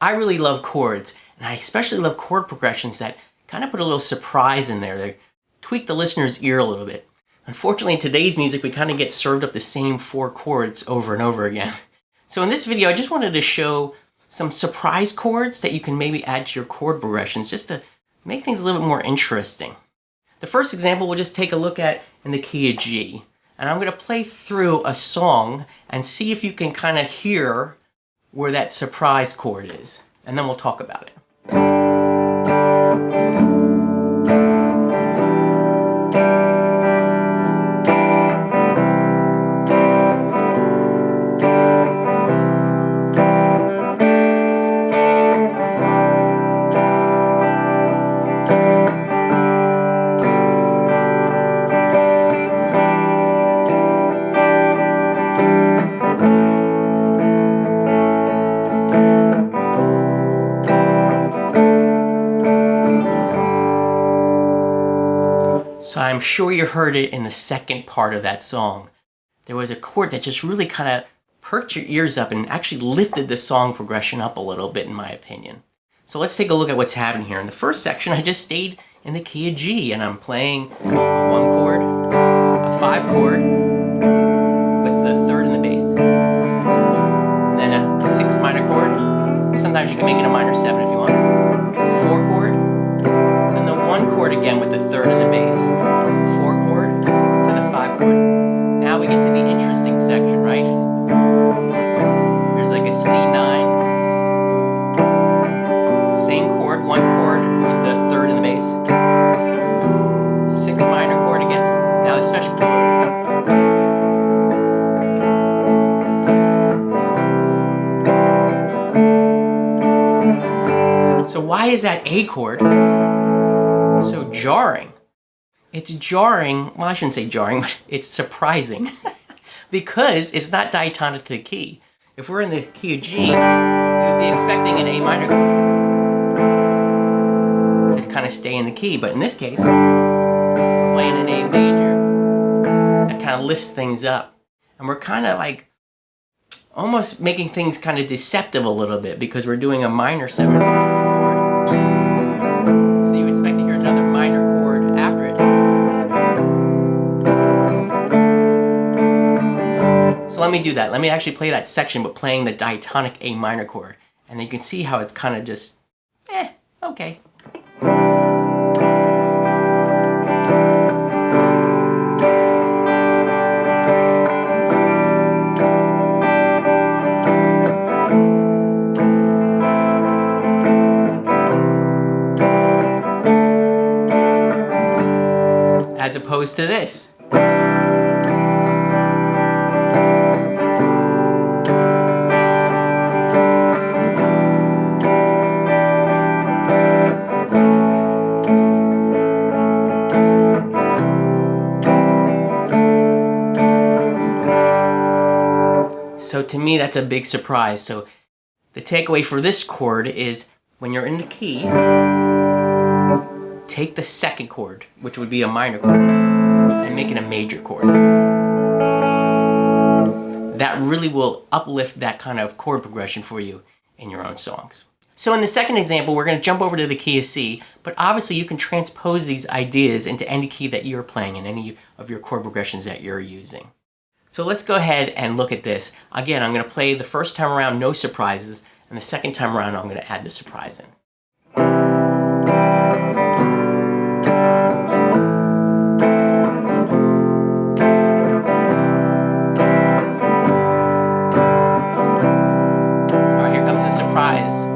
I really love chords, and I especially love chord progressions that kind of put a little surprise in there. They tweak the listener's ear a little bit. Unfortunately, in today's music, we kind of get served up the same 4 chords over and over again. So in this video, I just wanted to show some surprise chords that you can maybe add to your chord progressions just to make things a little bit more interesting. The first example we'll just take a look at in the key of G. And I'm going to play through a song and see if you can kind of hear where that surprise chord is. And then we'll talk about it. So I'm sure you heard it in the second part of that song. There was a chord that just really kind of perked your ears up and actually lifted the song progression up a little bit, in my opinion. So let's take a look at what's happening here. In the first section, I just stayed in the key of G, and I'm playing a 1 chord, a 5 chord, with the 3rd in the bass, and then a 6 minor chord. Sometimes you can make it a minor 7 if you want. 4 chord, and the 1 chord again with the 3rd in the bass. 4 chord to the 5 chord. Now we get to the interesting section, right? There's like a C9. Same chord, 1 chord with the 3rd in the bass. 6 minor chord again. Now the special chord. So why is that A chord so jarring? It's jarring, well, I shouldn't say jarring, but it's surprising because it's not diatonic to the key. If we're in the key of G, you'd be expecting an A minor chord to kind of stay in the key, but in this case, we're playing an A major that kind of lifts things up. And we're kind of like almost making things kind of deceptive a little bit because we're doing a minor 7 chord. So you expect to hear another minor chord after it. So let me do that. Let me actually play that section, but playing the diatonic A minor chord. And then you can see how it's kind of just, okay. As opposed to this. So to me, that's a big surprise. So the takeaway for this chord is when you're in the key, take the 2nd chord, which would be a minor chord, and make it a major chord. That really will uplift that kind of chord progression for you in your own songs. So in the second example, we're going to jump over to the key of C, but obviously you can transpose these ideas into any key that you're playing in any of your chord progressions that you're using. So let's go ahead and look at this. Again, I'm going to play the first time around, no surprises, and the second time around, I'm going to add the surprise in. All right, here comes the surprise.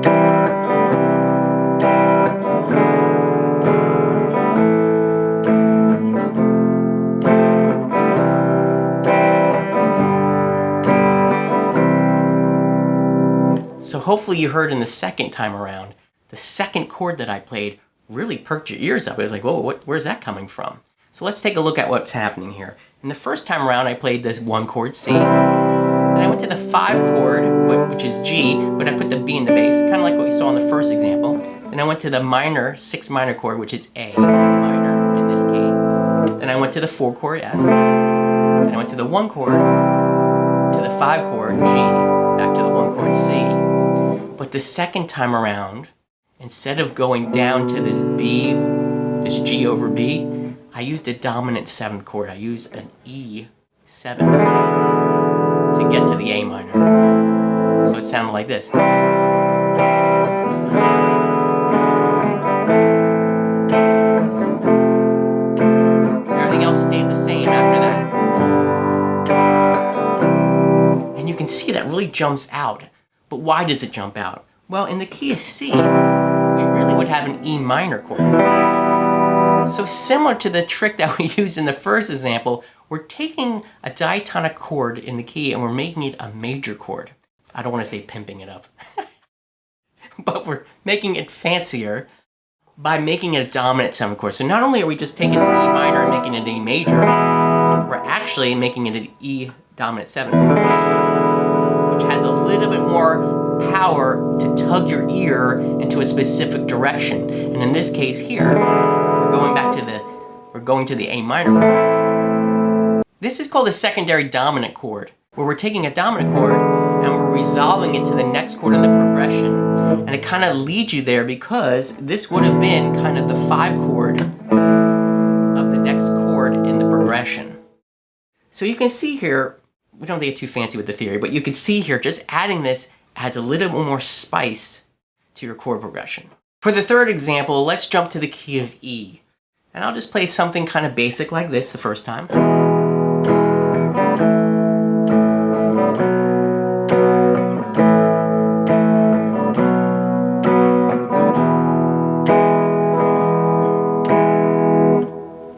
So hopefully you heard in the second time around, the second chord that I played really perked your ears up. It was like, whoa, where's that coming from? So let's take a look at what's happening here. In the first time around, I played this 1 chord C. Then I went to the 5 chord, which is G, but I put the B in the bass, kind of like what we saw in the first example. Then I went to the minor 6 minor chord, which is A minor in this key. Then I went to the 4 chord F. Then I went to the 1 chord, to the 5 chord G, back to the 1 chord C. But But the second time around, instead of going down to this B, this G over B, I used a dominant 7th chord. I used an E7 to get to the A minor. So it sounded like this. Everything else stayed the same after that. And you can see that really jumps out. But why does it jump out? Well, in the key of C, we really would have an E minor chord. So similar to the trick that we used in the first example, we're taking a diatonic chord in the key and we're making it a major chord. I don't want to say pimping it up, but we're making it fancier by making it a dominant 7th chord. So not only are we just taking an E minor and making it a major, we're actually making it an E dominant 7, which has a little bit more power to tug your ear into a specific direction. And in this case here, we're going to the A minor chord. This is called a secondary dominant chord, where we're taking a dominant chord and we're resolving it to the next chord in the progression. And it kind of leads you there because this would have been kind of the 5 chord of the next chord in the progression. So you can see here, we don't have to get too fancy with the theory, but you can see here just adding this adds a little bit more spice to your chord progression. For the third example, let's jump to the key of E. And I'll just play something kind of basic like this the first time.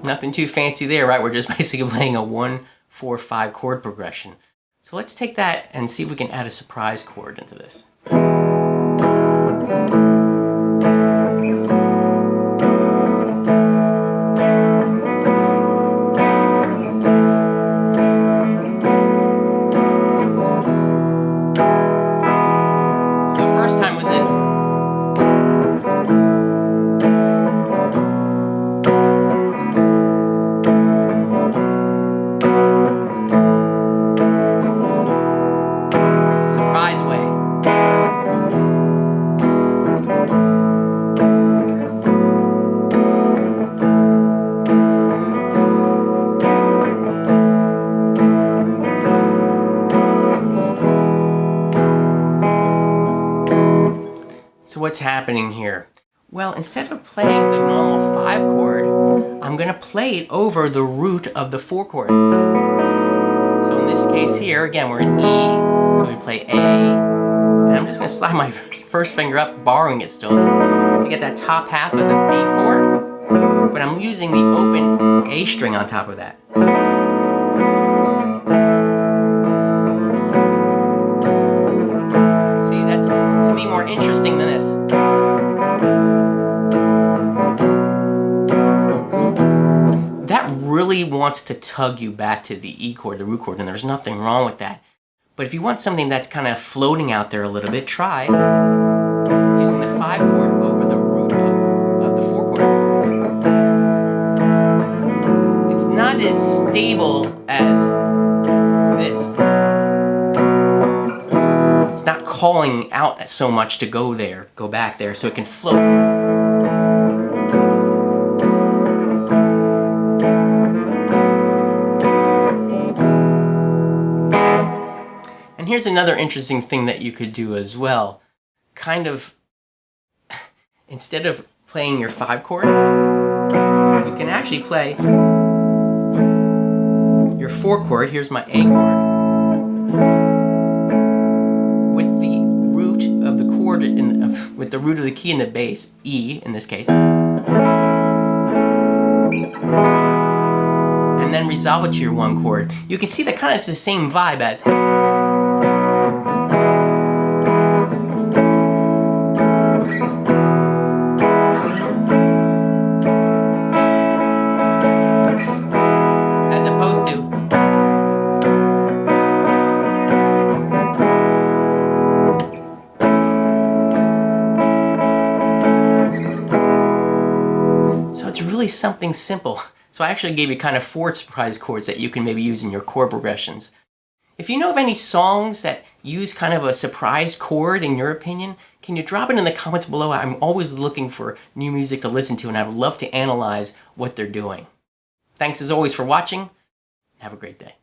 Nothing too fancy there, right? We're just basically playing a 1, 4, 5 chord progression. So let's take that and see if we can add a surprise chord into this. So what's happening here? Well, instead of playing the normal 5 chord, I'm going to play it over the root of the 4 chord. So in this case here, again, we're in E, so we play A, and I'm just going to slide my first finger up, borrowing it still, to get that top half of the B chord, but I'm using the open A string on top of that. See, that's, to me, more interesting than this. Really wants to tug you back to the E chord, the root chord, and there's nothing wrong with that. But if you want something that's kind of floating out there a little bit, try using the 5 chord over the root of the 4 chord. It's not as stable as this. It's not calling out so much to go back there, so it can float. And here's another interesting thing that you could do as well. Kind of, instead of playing your 5 chord, you can actually play your 4 chord. Here's my A chord. With the root of the chord, with the root of the key in the bass, E in this case. And then resolve it to your 1 chord. You can see that kind of is the same vibe as. Something simple. So I actually gave you kind of 4 surprise chords that you can maybe use in your chord progressions. If you know of any songs that use kind of a surprise chord in your opinion, can you drop it in the comments below? I'm always looking for new music to listen to, and I would love to analyze what they're doing. Thanks as always for watching. Have a great day.